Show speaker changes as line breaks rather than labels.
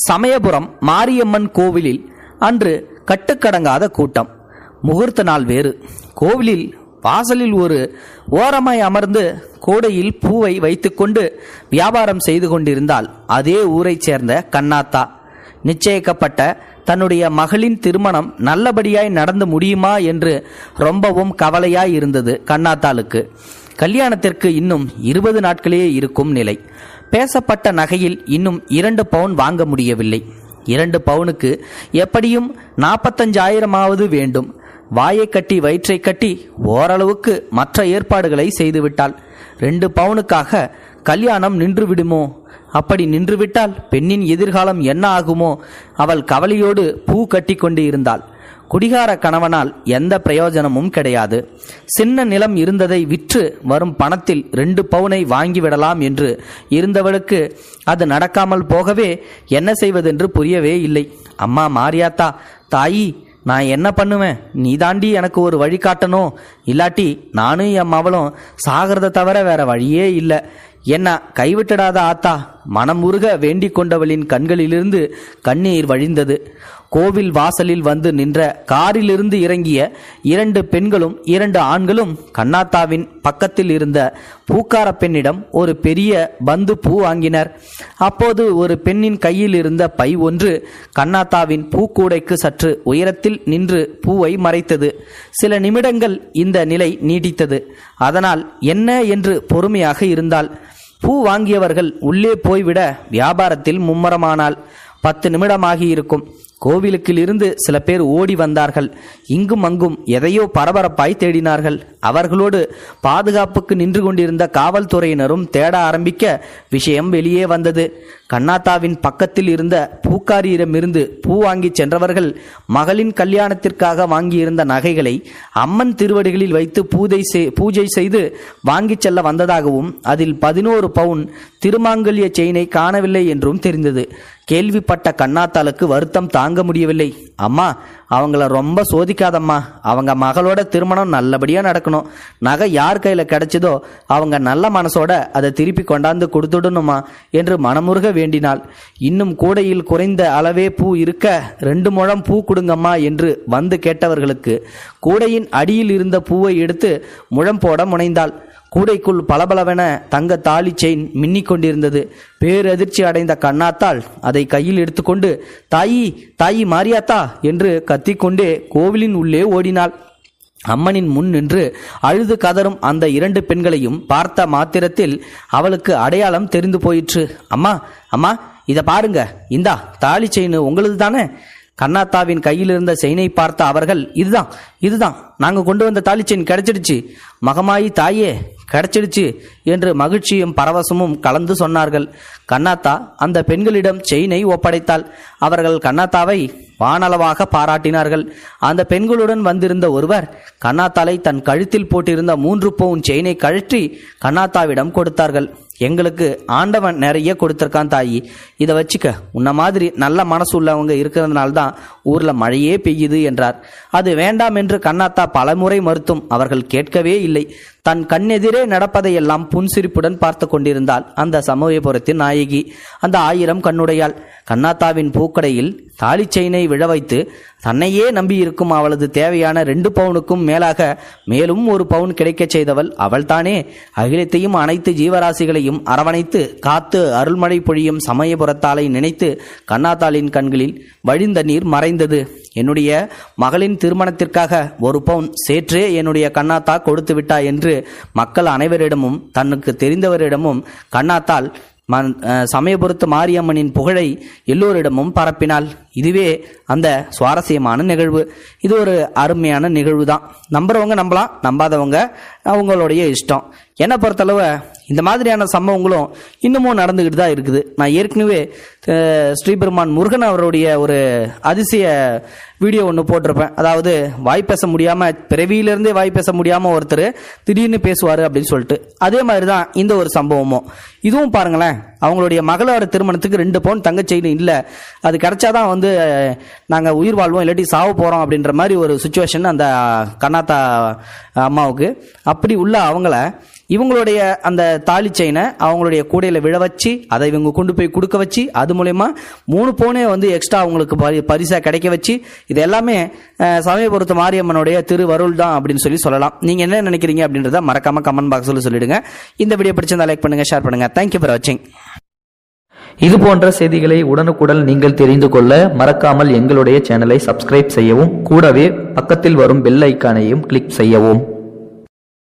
சமயபுரம் மாரியம்மன் கோவிலில் அன்று கட்டுக்கடங்காத கூட்டம். முகூர்த்த நாள் வேறு. கோவிலில் வாசலில் ஒரு ஓரமாய் அமர்ந்து கோடையில் பூவை வைத்துக்கொண்டு வியாபாரம் செய்து கொண்டிருந்தால் அதே ஊரைச் சேர்ந்த கண்ணாத்தா. நிச்சயிக்கப்பட்ட தன்னுடைய மகளின் திருமணம் நல்லபடியாய் நடந்து முடியுமா என்று ரொம்பவும் கவலையாய் இருந்தது கண்ணாத்தாளுக்கு. கல்யாணத்திற்கு இன்னும் 20 நாட்களே இருக்கும் நிலை. பேசப்பட்ட நகையில் இன்னும் 2 பவுன் வாங்க முடியவில்லை. 2 பவுனுக்கு எப்படியும் 45,000 வேண்டும். வாயை கட்டி வயிற்றை கட்டி ஓரளவுக்கு மற்ற ஏற்பாடுகளை செய்துவிட்டாள். 2 பவுனுக்காக கல்யாணம் நின்று விடுமோ? அப்படி நின்றுவிட்டால் பெண்ணின் எதிர்காலம் என்ன ஆகுமோ? அவள் கவலையோடு பூ கட்டி கொண்டு இருந்தாள். குடிகார கணவனால் எந்த பிரயோஜனமும் கிடையாது. சின்ன நிலம் இருந்ததை விற்று வரும் பணத்தில் 2 பவுனை வாங்கிவிடலாம் என்று இருந்தவளுக்கு அது நடக்காமல் போகவே என்ன செய்வதென்று புரியவே இல்லை. அம்மா மாரியாத்தா, தாயி, நான் என்ன பண்ணுவேன்? நீ தாண்டி எனக்கு ஒரு வழி காட்டணும். இல்லாட்டி நானும் என் மவளும் சாகிறத தவிர வேற வழியே இல்லை. என்ன கைவிட்டுடாத ஆத்தா. மனம் உருக வேண்டிக் கொண்டவளின் கண்களிலிருந்து கண்ணீர் வழிந்தது. கோவில் வாசலில் வந்து நின்ற காரிலிருந்து இறங்கிய 2 பெண்களும் 2 ஆண்களும் கண்ணாத்தாவின் பக்கத்தில் இருந்த பூக்கார பெண்ணிடம் ஒரு பெரிய பந்து பூ வாங்கினர். அப்போது ஒரு பெண்ணின் கையில் இருந்த பை ஒன்று கண்ணாத்தாவின் பூக்கூடைக்கு சற்று உயரத்தில் நின்று பூவை மறைத்தது. சில நிமிடங்கள் இந்த நிலை நீடித்தது. அதனால் என்ன என்று பொறுமையாக இருந்தாள். பூ வாங்கியவர்கள் உள்ளே போய்விட வியாபாரத்தில் மும்மரமானாள். 10 நிமிடமாகி இருக்கும். கோவிலுக்கில் இருந்து சில பேர் ஓடி வந்தார்கள். இங்கும் அங்கும் எதையோ பரபரப்பாய் தேடினார்கள். அவர்களோடு பாதுகாப்புக்கு நின்று கொண்டிருந்த காவல்துறையினரும் தேட ஆரம்பிக்க விஷயம் வெளியே வந்தது. கண்ணாத்தாவின் பக்கத்தில் இருந்த பூக்காரியிடமிருந்து பூ வாங்கி சென்றவர்கள் மகளின் கல்யாணத்திற்காக வாங்கியிருந்த நகைகளை அம்மன் திருவடிகளில் வைத்து பூஜை செய்து வாங்கி செல்ல வந்ததாகவும் அதில் 11 பவுன் திருமாங்கல்ய செயினை காணவில்லை என்றும் தெரிந்தது. கேள்விப்பட்ட கண்ணாத்தாளுக்கு வருத்தம் தாங்க முடியவில்லை. அம்மா, அவங்கள ரொம்ப சோதிக்காதம்மா. அவங்க மகளோட திருமணம் நல்லபடியா நடக்கணும். நகை யார் கையில கிடைச்சதோ அவங்க நல்ல மனசோட அதை திருப்பி கொண்டாந்து கொடுத்துடணுமா என்று மனமுருக வேண்டினாள். இன்னும் கூடையில் குறைந்த அளவே பூ இருக்க 2 முழம் பூ கொடுங்கம்மா என்று வந்து கேட்டவர்களுக்கு கூடையின் அடியில் இருந்த பூவை எடுத்து முழம் போட முனைந்தாள். கூடைக்குள் பளபளவென தங்க தாலி செயின் மின்னிக் கொண்டிருந்தது. பேரதிர்ச்சி அடைந்த கண்ணாத்தாள் அதை கையில் எடுத்துக்கொண்டு தாயி, தாயி மாரியாத்தா என்று கத்திக்கொண்டே கோவிலின் உள்ளே ஓடினாள். அம்மனின் முன் நின்று அழுது கதறும் அந்த 2 பெண்களையும் பார்த்த மாத்திரத்தில் அவளுக்கு அடையாளம் தெரிந்து போயிற்று. அம்மா, அம்மா, இதை பாருங்க, இந்தா தாலி செயின் உங்களது தானே? கண்ணாத்தாவின் கையில் இருந்த செயினை பார்த்த அவர்கள், இதுதான் நாங்க கொண்டு வந்த தாலி செயின் கிடைச்சிடுச்சு. மகமாயி தாயே, கிடைச்சிடுச்சு என்று மகிழ்ச்சியும் பரவசமும் கலந்து சொன்னார்கள். கண்ணாத்தா அந்த பெண்களிடம் செயினை ஒப்படைத்தாள். அவர்கள் கண்ணாத்தாவை வானளவாக பாராட்டினார்கள். அந்த பெண்களுடன் வந்திருந்த ஒருவர் கண்ணாத்தாளை தன் கழுத்தில் போட்டிருந்த 3 பவுன் செயினை கழற்றி கண்ணாத்தாவிடம் கொடுத்தார்கள். எங்களுக்கு ஆண்டவன் நிறைய கொடுத்திருக்கான் தாயி, இதை வச்சுக்க. உன்ன மாதிரி நல்ல மனசு உள்ளவங்க இருக்கிறதுனால்தான் ஊர்ல மழையே பெய்யுது என்றார். அது வேண்டாம் என்று கண்ணாத்தா பலமுறை மறுத்தும் அவர்கள் கேட்கவே இல்லை. தன் கண்ணெதிரே நடப்பதையெல்லாம் புன்சிரிப்புடன் பார்த்து கொண்டிருந்தாள் அந்த சமயபுரத்தின் நாயகி, அந்த 1000 கண்ணுடையாள். கண்ணாத்தாவின் பூக்கடையில் தாலி செயினை விழ வைத்து தன்னையே நம்பியிருக்கும் அவளது தேவையான 2 பவுனுக்கும் மேலாக மேலும் 1 பவுன் கிடைக்க செய்தவள் அவள்தானே. அகிலத்தையும் அனைத்து ஜீவராசிகளையும் அரவணைத்து காத்து அருள்மழை பொழியும் சமயபுரத்தாலை நினைத்து கண்ணாத்தாளின் கண்களில் வழிந்த நீர் மறைந்தது. என்னுடைய மகளின் திருமணத்திற்காக 1 பவுன் சேற்றே என்னுடைய கண்ணாத்தா கொடுத்து விட்டா என்று மக்கள் அனைவரிடமும் தனக்கு தெரிந்தவரிடமும் கண்ணாத்தாள் சமயபுரத்து மாரியம்மனின் புகழை எல்லோரிடமும் பரப்பினாள். இதுவே அந்த சுவாரஸ்யமான நிகழ்வு. இது ஒரு அருமையான நிகழ்வு தான். நம்புறவங்க நம்பலாம், நம்பாதவங்க அவங்களுடைய இஷ்டம். என்னை பொறுத்தளவு இந்த மாதிரியான சம்பவங்களும் இன்னமும் நடந்துகிட்டு தான் இருக்குது. நான் ஏற்கனவே ஸ்ரீபெருமான் முருகன் அவருடைய ஒரு அதிசய வீடியோ ஒன்று போட்டிருப்பேன். அதாவது வாய் பேச முடியாம, பிறவியிலிருந்தே வாய் பேச முடியாம ஒருத்தர் திடீர்னு பேசுவாரு அப்படின்னு சொல்லிட்டு. அதே மாதிரி தான் இந்த ஒரு சம்பவமும். இதுவும் பாருங்களேன், அவங்களுடைய மகளோட திருமணத்துக்கு 2 பவுன் தங்க செயின் இல்லை, அது கிடைச்சாதான் வந்து நாங்கள் உயிர் வாழ்வோம், இல்லாட்டி சாவு போகிறோம் அப்படின்ற மாதிரி ஒரு சுச்சுவேஷன் அந்த கண்ணாத்தா அம்மாவுக்கு. அப்படி உள்ள அவங்கள இவங்களுடைய அந்த தாலி செயினை அவங்களுடைய கூடையில் விழ வச்சு அதை இவங்க கொண்டு போய் கொடுக்க வச்சு அது மூலயமா 3 பவுனே வந்து எக்ஸ்ட்ரா அவங்களுக்கு பரிசாக கிடைக்க வச்சு, இது எல்லாமே சமயபுரத்து மாரியம்மனுடைய திருவருள் தான் அப்படின்னு சொல்லலாம். நீங்கள் என்ன நினைக்கிறீங்க அப்படின்றத மறக்காம கமெண்ட் பாக்ஸில் சொல்லிடுங்க. இந்த வீடியோ பிடிச்சிருந்தா லைக் பண்ணுங்க, ஷேர் பண்ணுங்க. தேங்க்யூ ஃபார் வாட்சிங்.
இது போன்ற செய்திகளை உடனுக்குடன் நீங்கள் தெரிந்து கொள்ள மறக்காமல் எங்களுடைய சேனலை சப்ஸ்கிரைப் செய்யவும், கூடவே பக்கத்தில் வரும் பெல் ஐக்கானையும் கிளிக் செய்யவும்.